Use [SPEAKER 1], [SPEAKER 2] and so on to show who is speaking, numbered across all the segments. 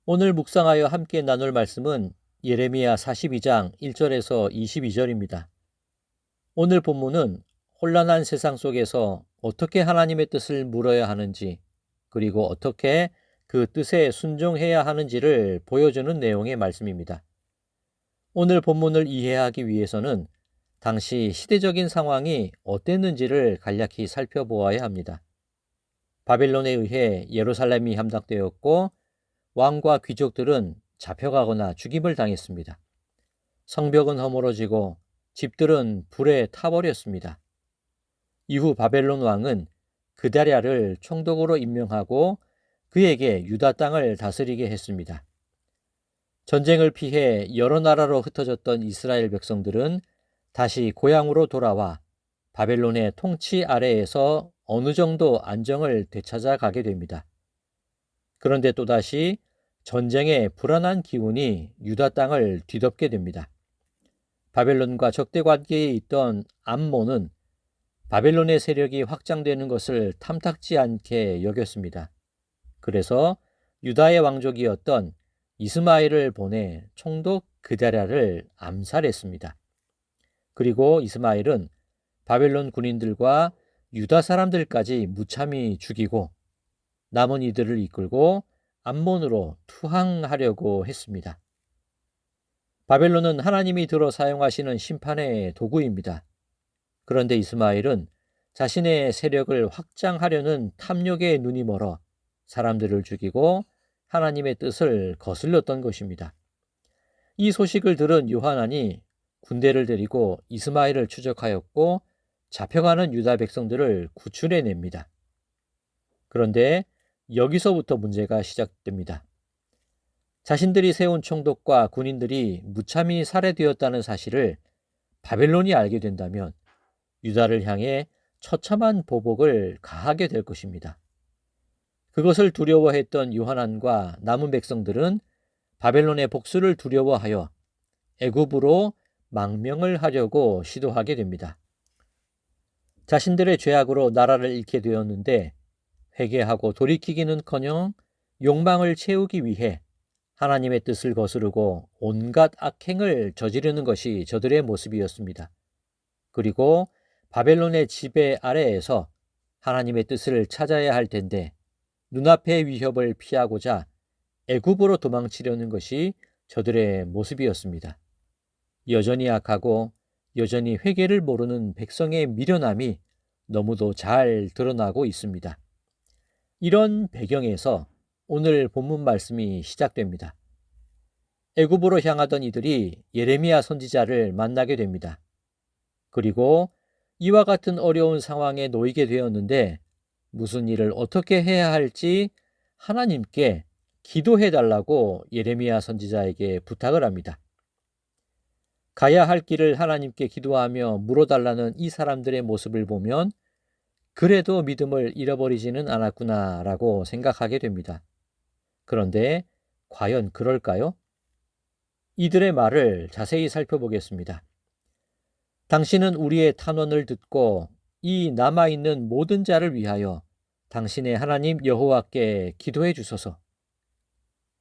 [SPEAKER 1] 오늘 묵상하여 함께 나눌 말씀은 예레미야 42장 1절에서 22절입니다. 오늘 본문은 혼란한 세상 속에서 어떻게 하나님의 뜻을 물어야 하는지, 그리고 어떻게 그 뜻에 순종해야 하는지를 보여주는 내용의 말씀입니다. 오늘 본문을 이해하기 위해서는 당시 시대적인 상황이 어땠는지를 간략히 살펴보아야 합니다. 바벨론에 의해 예루살렘이 함락되었고 왕과 귀족들은 잡혀가거나 죽임을 당했습니다. 성벽은 허물어지고 집들은 불에 타버렸습니다. 이후 바벨론 왕은 그다랴를 총독으로 임명하고 그에게 유다 땅을 다스리게 했습니다. 전쟁을 피해 여러 나라로 흩어졌던 이스라엘 백성들은 다시 고향으로 돌아와 바벨론의 통치 아래에서 어느 정도 안정을 되찾아 가게 됩니다. 그런데 또다시 전쟁의 불안한 기운이 유다 땅을 뒤덮게 됩니다. 바벨론과 적대 관계에 있던 암몬은 바벨론의 세력이 확장되는 것을 탐탁지 않게 여겼습니다. 그래서 유다의 왕족이었던 이스마엘을 보내 총독 그다랴를 암살했습니다. 그리고 이스마엘은 바벨론 군인들과 유다 사람들까지 무참히 죽이고 남은 이들을 이끌고 암몬으로 투항하려고 했습니다. 바벨론은 하나님이 들어 사용하시는 심판의 도구입니다. 그런데 이스마엘은 자신의 세력을 확장하려는 탐욕에 눈이 멀어 사람들을 죽이고 하나님의 뜻을 거슬렸던 것입니다. 이 소식을 들은 요하난이 군대를 데리고 이스마엘을 추적하였고 잡혀가는 유다 백성들을 구출해냅니다. 그런데 여기서부터 문제가 시작됩니다. 자신들이 세운 총독과 군인들이 무참히 살해되었다는 사실을 바벨론이 알게 된다면 유다를 향해 처참한 보복을 가하게 될 것입니다. 그것을 두려워했던 요하난과 남은 백성들은 바벨론의 복수를 두려워하여 애굽으로 망명을 하려고 시도하게 됩니다. 자신들의 죄악으로 나라를 잃게 되었는데 회개하고 돌이키기는커녕 욕망을 채우기 위해 하나님의 뜻을 거스르고 온갖 악행을 저지르는 것이 저들의 모습이었습니다. 그리고 바벨론의 지배 아래에서 하나님의 뜻을 찾아야 할 텐데 눈앞의 위협을 피하고자 애굽으로 도망치려는 것이 저들의 모습이었습니다. 여전히 악하고 여전히 회개를 모르는 백성의 미련함이 너무도 잘 드러나고 있습니다. 이런 배경에서 오늘 본문 말씀이 시작됩니다. 애굽으로 향하던 이들이 예레미야 선지자를 만나게 됩니다. 그리고 이와 같은 어려운 상황에 놓이게 되었는데 무슨 일을 어떻게 해야 할지 하나님께 기도해 달라고 예레미야 선지자에게 부탁을 합니다. 가야 할 길을 하나님께 기도하며 물어달라는 이 사람들의 모습을 보면 그래도 믿음을 잃어버리지는 않았구나라고 생각하게 됩니다. 그런데 과연 그럴까요? 이들의 말을 자세히 살펴보겠습니다. 당신은 우리의 탄원을 듣고 이 남아있는 모든 자를 위하여 당신의 하나님 여호와께 기도해 주소서.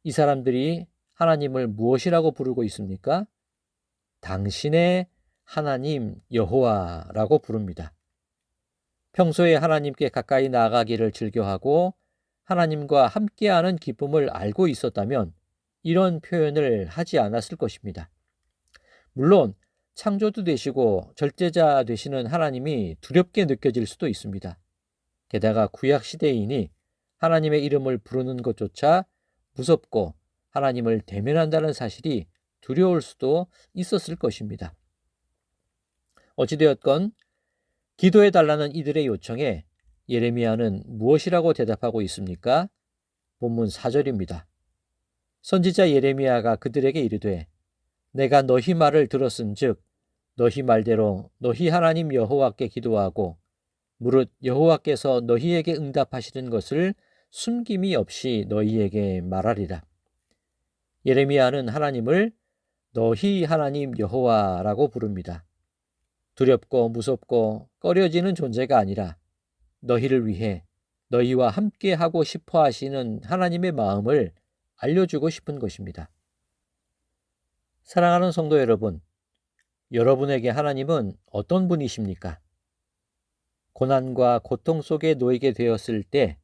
[SPEAKER 1] 이 사람들이 하나님을 무엇이라고 부르고 있습니까? 당신의 하나님 여호와라고 부릅니다. 평소에 하나님께 가까이 나아가기를 즐겨하고 하나님과 함께하는 기쁨을 알고 있었다면 이런 표현을 하지 않았을 것입니다. 물론 창조주 되시고 절대자 되시는 하나님이 두렵게 느껴질 수도 있습니다. 게다가 구약 시대이니 하나님의 이름을 부르는 것조차 무섭고 하나님을 대면한다는 사실이 두려울 수도 있었을 것입니다. 어찌되었건 기도해달라는 이들의 요청에 예레미야는 무엇이라고 대답하고 있습니까? 본문 4절입니다. 선지자 예레미야가 그들에게 이르되 내가 너희 말을 들었은즉 너희 말대로 너희 하나님 여호와께 기도하고 무릇 여호와께서 너희에게 응답하시는 것을 숨김이 없이 너희에게 말하리라. 예레미야는 하나님을 너희 하나님 여호와라고 부릅니다. 두렵고 무섭고 꺼려지는 존재가 아니라 너희를 위해 너희와 함께 하고 싶어 하시는 하나님의 마음을 알려주고 싶은 것입니다. 사랑하는 성도 여러분, 여러분에게 하나님은 어떤 분이십니까? 고난과 고통 속에 놓이게 되었을 때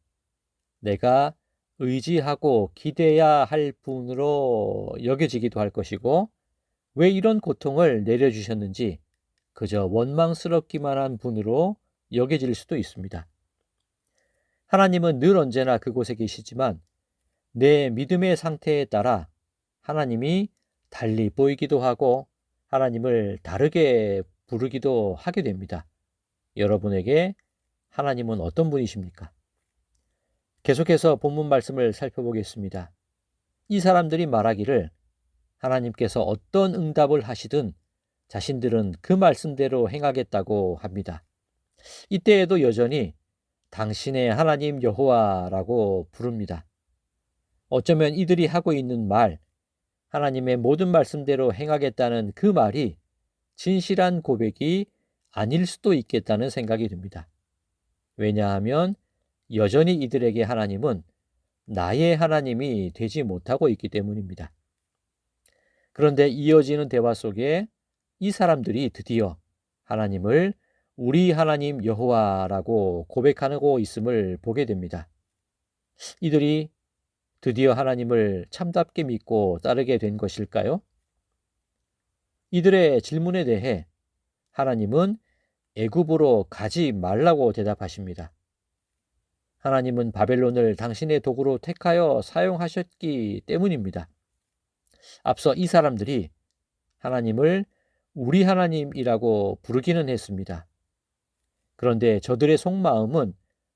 [SPEAKER 1] 내가 의지하고 기대야 할 분으로 여겨지기도 할 것이고, 왜 이런 고통을 내려주셨는지 그저 원망스럽기만 한 분으로 여겨질 수도 있습니다. 하나님은 늘 언제나 그곳에 계시지만 내 믿음의 상태에 따라 하나님이 달리 보이기도 하고 하나님을 다르게 부르기도 하게 됩니다. 여러분에게 하나님은 어떤 분이십니까? 계속해서 본문 말씀을 살펴보겠습니다. 이 사람들이 말하기를 하나님께서 어떤 응답을 하시든 자신들은 그 말씀대로 행하겠다고 합니다. 이때에도 여전히 당신의 하나님 여호와라고 부릅니다. 어쩌면 이들이 하고 있는 말, 하나님의 모든 말씀대로 행하겠다는 그 말이 진실한 고백이 아닐 수도 있겠다는 생각이 듭니다. 왜냐하면 여전히 이들에게 하나님은 나의 하나님이 되지 못하고 있기 때문입니다. 그런데 이어지는 대화 속에 이 사람들이 드디어 하나님을 우리 하나님 여호와라고 고백하고 있음을 보게 됩니다. 이들이 드디어 하나님을 참답게 믿고 따르게 된 것일까요? 이들의 질문에 대해 하나님은 애굽으로 가지 말라고 대답하십니다. 하나님은 바벨론을 당신의 도구로 택하여 사용하셨기 때문입니다. 앞서 이 사람들이 하나님을 우리 하나님이라고 부르기는 했습니다. 그런데 저들의 속마음은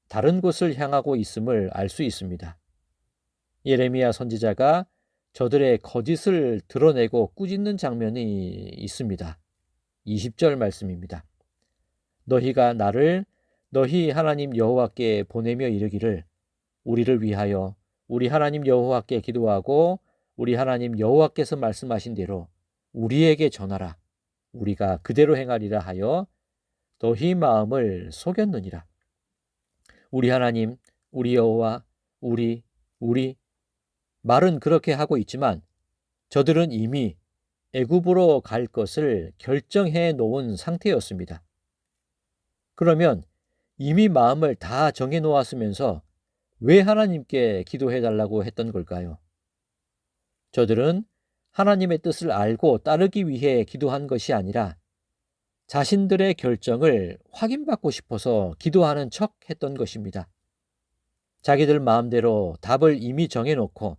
[SPEAKER 1] 다른 곳을 향하고 있음을 알 수 있습니다. 예레미야 선지자가 저들의 거짓을 드러내고 꾸짖는 장면이 있습니다. 20절 말씀입니다. 너희가 나를 너희 하나님 여호와께 보내며 이르기를 우리를 위하여 우리 하나님 여호와께 기도하고 우리 하나님 여호와께서 말씀하신 대로 우리에게 전하라. 우리가 그대로 행하리라 하여 너희 마음을 속였느니라. 우리 하나님, 우리 여호와, 우리 말은 그렇게 하고 있지만 저들은 이미 애굽으로 갈 것을 결정해 놓은 상태였습니다. 그러면 이미 마음을 다 정해 놓았으면서 왜 하나님께 기도해 달라고 했던 걸까요? 저들은 하나님의 뜻을 알고 따르기 위해 기도한 것이 아니라 자신들의 결정을 확인받고 싶어서 기도하는 척 했던 것입니다. 자기들 마음대로 답을 이미 정해놓고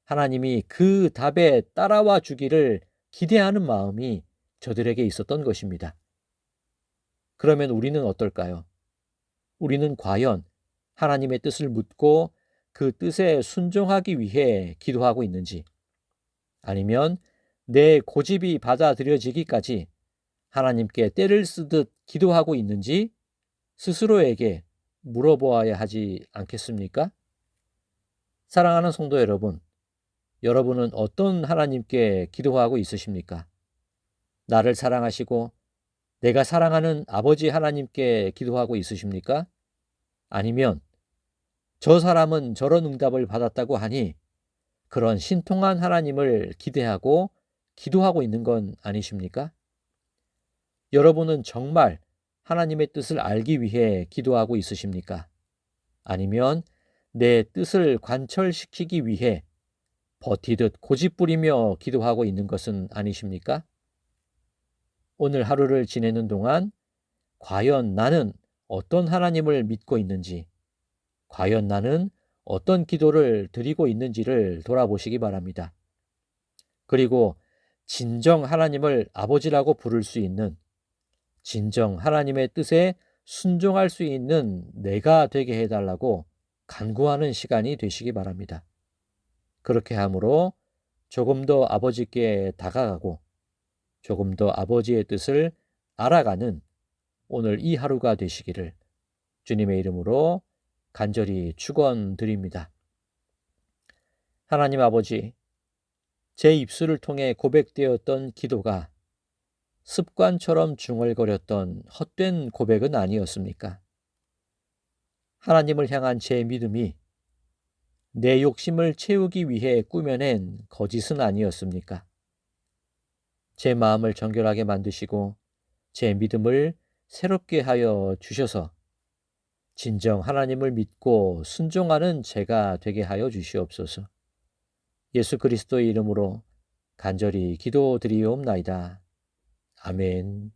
[SPEAKER 1] 하나님이 그 답에 따라와 주기를 기대하는 마음이 저들에게 있었던 것입니다. 그러면 우리는 어떨까요? 우리는 과연 하나님의 뜻을 묻고 그 뜻에 순종하기 위해 기도하고 있는지, 아니면 내 고집이 받아들여지기까지 하나님께 때를 쓰듯 기도하고 있는지 스스로에게 물어보아야 하지 않겠습니까? 사랑하는 성도 여러분, 여러분은 어떤 하나님께 기도하고 있으십니까? 나를 사랑하시고 내가 사랑하는 아버지 하나님께 기도하고 있으십니까? 아니면 저 사람은 저런 응답을 받았다고 하니 그런 신통한 하나님을 기대하고 기도하고 있는 건 아니십니까? 여러분은 정말 하나님의 뜻을 알기 위해 기도하고 있으십니까? 아니면 내 뜻을 관철시키기 위해 버티듯 고집부리며 기도하고 있는 것은 아니십니까? 오늘 하루를 지내는 동안 과연 나는 어떤 하나님을 믿고 있는지, 과연 나는 어떤 기도를 드리고 있는지를 돌아보시기 바랍니다. 그리고 진정 하나님을 아버지라고 부를 수 있는, 진정 하나님의 뜻에 순종할 수 있는 내가 되게 해달라고 간구하는 시간이 되시기 바랍니다. 그렇게 함으로 조금 더 아버지께 다가가고 조금 더 아버지의 뜻을 알아가는 오늘 이 하루가 되시기를 주님의 이름으로 간절히 축원드립니다. 하나님 아버지, 제 입술을 통해 고백되었던 기도가 습관처럼 중얼거렸던 헛된 고백은 아니었습니까? 하나님을 향한 제 믿음이 내 욕심을 채우기 위해 꾸며낸 거짓은 아니었습니까? 제 마음을 정결하게 만드시고 제 믿음을 새롭게 하여 주셔서 진정 하나님을 믿고 순종하는 제가 되게 하여 주시옵소서. 예수 그리스도의 이름으로 간절히 기도드리옵나이다. 아멘.